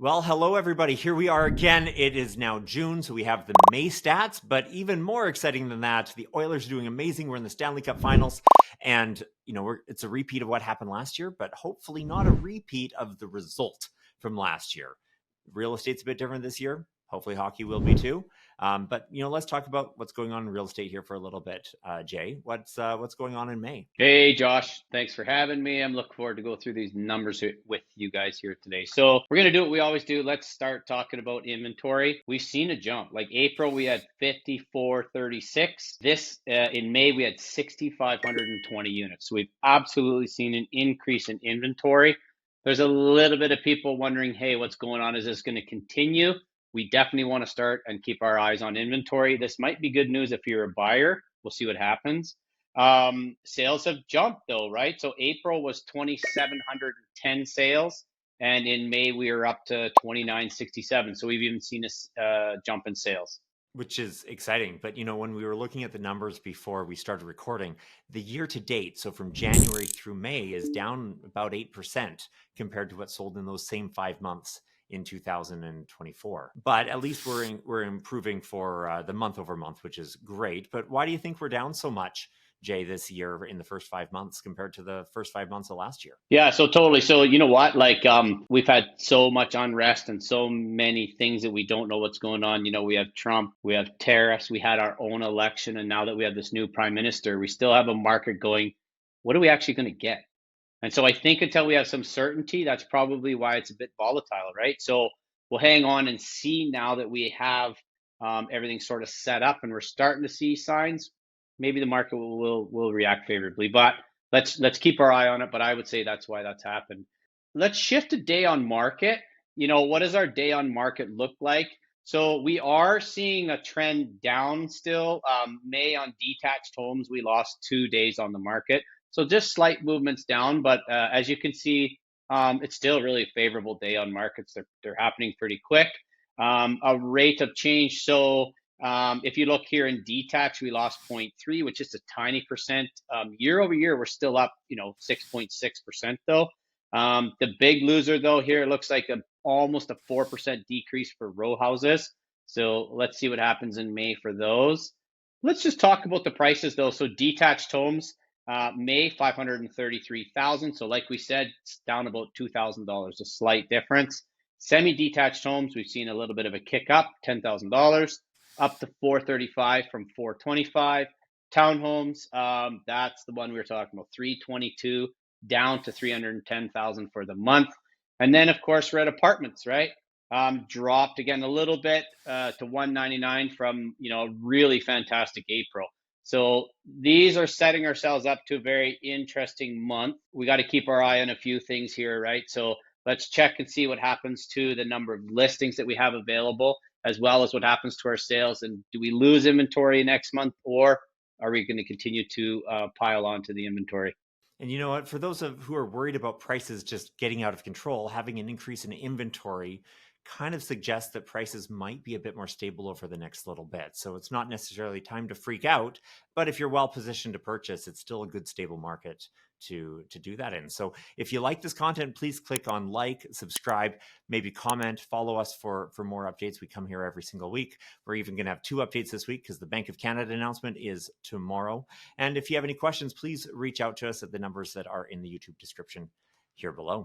Well, hello, everybody. Here we are again. It is now June, so we have the May stats, but even more exciting than that, the Oilers are doing amazing. We're in the Stanley Cup Finals, and it's a repeat of what happened last year, but hopefully not a repeat of the result from last year. Real estate's a bit different this year. Hopefully hockey will be too. But let's talk about what's going on in real estate here for a little bit. Jay, what's going on in May? Hey, Josh, thanks for having me. I'm looking forward to go through these numbers with you guys here today. So we're going to do what we always do. Let's start talking about inventory. We've seen a jump. Like April, we had 5436. This in May, we had 6,520 units. So we've absolutely seen an increase in inventory. There's a little bit of people wondering, hey, what's going on? Is this going to continue? We definitely want to start and keep our eyes on inventory. This might be good news if you're a buyer. We'll see what happens. Sales have jumped though, right? So April was 2,710 sales, and in May we were up to 2,967. So we've even seen a jump in sales. Which is exciting. But, when we were looking at the numbers before we started recording, the year to date, so from January through May, is down about 8% compared to what sold in those same 5 months in 2024. But at least we're improving for the month over month, which is great. But why do you think we're down so much, Jay, this year in the first 5 months compared to the first 5 months of last year? Yeah, so totally. So you know what? Like we've had so much unrest and so many things that we don't know what's going on. We have Trump, we have tariffs, we had our own election, and now that we have this new prime minister, we still have a market going, what are we actually going to get? And so I think until we have some certainty, that's probably why it's a bit volatile, right? So we'll hang on and see now that we have everything sort of set up and we're starting to see signs. Maybe the market will react favorably, but let's keep our eye on it. But I would say that's why that's happened. Let's shift to day on market. What does our day on market look like? So we are seeing a trend down still. May on detached homes, we lost 2 days on the market. So just slight movements down, but as you can see, it's still really a favorable day on markets. They're happening pretty quick. A rate of change. So if you look here in detached, we lost 0.3, which is a tiny percent. Year over year, we're still up, 6.6% though. The big loser though here, it looks like almost a 4% decrease for row houses. So let's see what happens in May for those. Let's just talk about the prices though. So detached homes, May 533,000. So like we said, it's down about $2,000, a slight difference. Semi-detached homes, we've seen a little bit of a kick up, $10,000, up to 435 from 425. Townhomes, that's the one we were talking about, 322 down to 310,000 for the month. And then of course we're at apartments, right? Dropped again a little bit to 199 from really fantastic April. So these are setting ourselves up to a very interesting month. We got to keep our eye on a few things here, right? So let's check and see what happens to the number of listings that we have available, as well as what happens to our sales. And do we lose inventory next month, or are we going to continue to pile on to the inventory? And you know what? For those who are worried about prices just getting out of control, having an increase in inventory kind of suggests that prices might be a bit more stable over the next little bit. So it's not necessarily time to freak out, but if you're well positioned to purchase, it's still a good stable market to do that in. So if you like this content, please click on like, subscribe, maybe comment, follow us for more updates. We come here every single week. We're even going to have 2 updates this week because the Bank of Canada announcement is tomorrow. And if you have any questions, please reach out to us at the numbers that are in the YouTube description here below.